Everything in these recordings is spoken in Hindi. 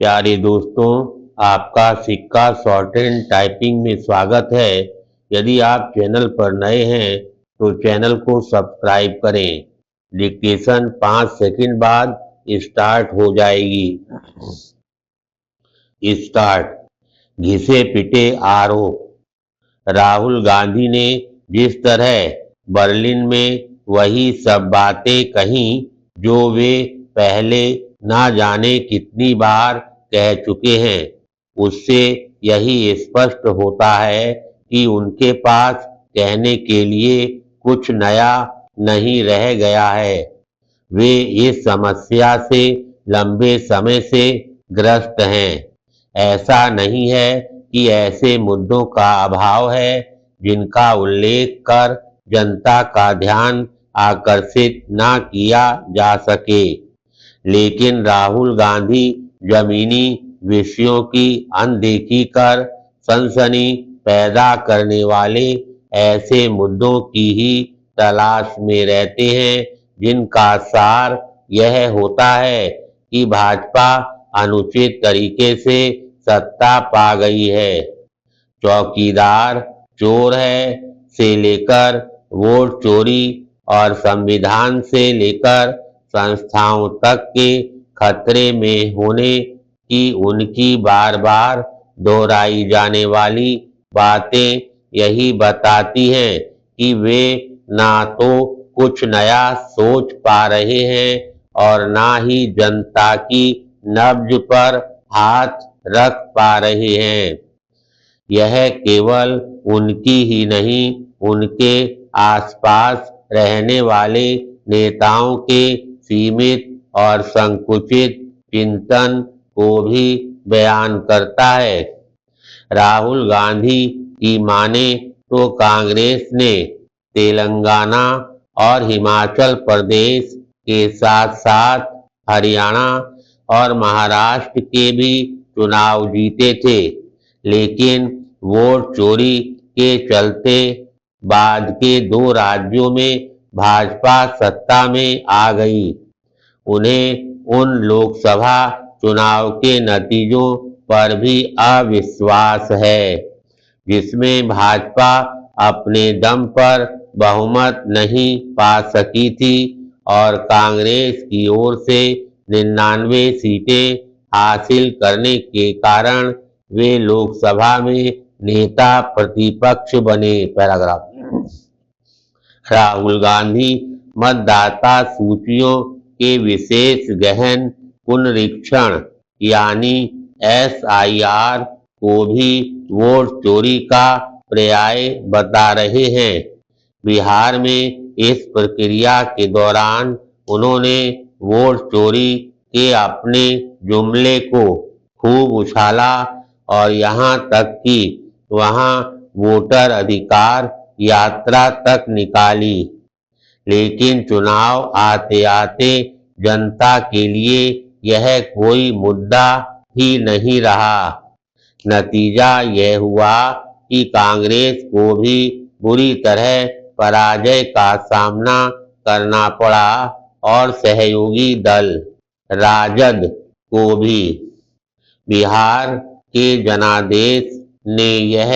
प्यारे दोस्तों, आपका सिक्का शॉर्ट हैंड टाइपिंग में स्वागत है। यदि आप चैनल पर नए हैं तो चैनल को सब्सक्राइब करें। डिक्टेशन 5 सेकंड बाद स्टार्ट हो जाएगी। स्टार्ट। घिसे पिटे आरोप। राहुल गांधी ने जिस तरह बर्लिन में वही सब बातें कहीं जो वे पहले ना जाने कितनी बार कह चुके हैं, उससे यही स्पष्ट होता है कि उनके पास कहने के लिए कुछ नया नहीं रह गया है। वे इस समस्या से लंबे समय से ग्रस्त हैं। ऐसा नहीं है कि ऐसे मुद्दों का अभाव है जिनका उल्लेख कर जनता का ध्यान आकर्षित ना किया जा सके, लेकिन राहुल गांधी जमीनी विषयों की अनदेखी कर सनसनी पैदा करने वाले ऐसे मुद्दों की ही तलाश में रहते हैं जिनका सार यह होता है कि भाजपा अनुचित तरीके से सत्ता पा गई है। चौकीदार चोर है से लेकर वोट चोरी और संविधान से लेकर संस्थाओं तक के खतरे में होने की उनकी बार बार दोहराई जाने वाली बातें यही बताती हैं कि वे ना तो कुछ नया सोच पा रहे हैं और ना ही जनता की नब्ज पर हाथ रख पा रहे हैं। यह केवल उनकी ही नहीं, उनके आसपास रहने वाले नेताओं के सीमित और संकुचित चिंतन को भी बयान करता है। राहुल गांधी की माने तो कांग्रेस ने तेलंगाना और हिमाचल प्रदेश के साथ साथ हरियाणा और महाराष्ट्र के भी चुनाव जीते थे, लेकिन वोट चोरी के चलते बाद के 2 राज्यों में भाजपा सत्ता में आ गई। उन्हें उन लोकसभा चुनाव के नतीजों पर भी अविश्वास है जिसमें भाजपा अपने दम पर बहुमत नहीं पा सकी थी और कांग्रेस की ओर से 99 सीटें हासिल करने के कारण वे लोकसभा में नेता प्रतिपक्ष बने। पैराग्राफ। राहुल गांधी मतदाता सूचियों के विशेष गहन पुनरीक्षण यानी SIR को भी वोट चोरी का पर्याय बता रहे हैं। बिहार में इस प्रक्रिया के दौरान उन्होंने वोट चोरी के अपने जुमले को खूब उछाला और यहाँ तक कि वहाँ वोटर अधिकार यात्रा तक निकाली, लेकिन चुनाव आते आते जनता के लिए यह कोई मुद्दा ही नहीं रहा। नतीजा यह हुआ कि कांग्रेस को भी बुरी तरह पराजय का सामना करना पड़ा और सहयोगी दल राजद को भी। बिहार के जनादेश ने यह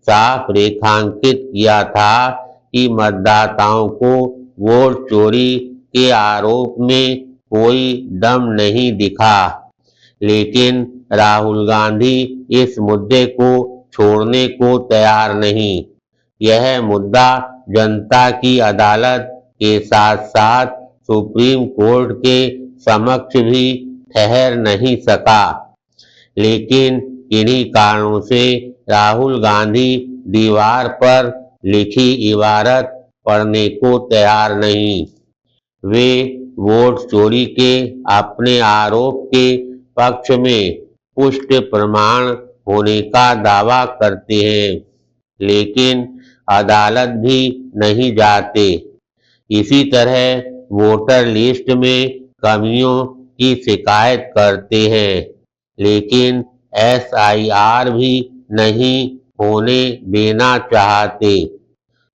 साफ रेखांकित किया था कि मतदाताओं को वोट चोरी के आरोप में कोई दम नहीं दिखा, लेकिन राहुल गांधी इस मुद्दे को छोड़ने को तैयार नहीं। यह मुद्दा जनता की अदालत के साथ साथ सुप्रीम कोर्ट के समक्ष भी ठहर नहीं सका, लेकिन किन्हीं कारणों से राहुल गांधी दीवार पर लिखी इबारत पढ़ने को तैयार नहीं। वे वोट चोरी के अपने आरोप के पक्ष में पुष्ट प्रमाण होने का दावा करते हैं, लेकिन अदालत भी नहीं जाते। इसी तरह वोटर लिस्ट में कमियों की शिकायत करते हैं, लेकिन SIR भी नहीं होने देना चाहते।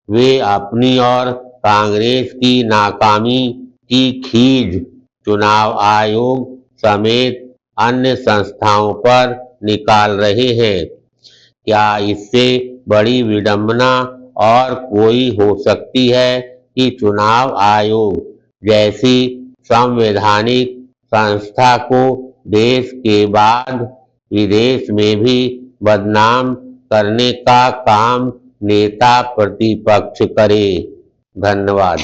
वे अपनी और कांग्रेस की नाकामी की खीज चुनाव आयोग समेत अन्य संस्थाओं पर निकाल रहे हैं। क्या इससे बड़ी विडंबना और कोई हो सकती है कि चुनाव आयोग जैसी संवैधानिक संस्था को देश के बाद विदेश में भी बदनाम करने का काम नेता प्रतिपक्ष करे। धन्यवाद।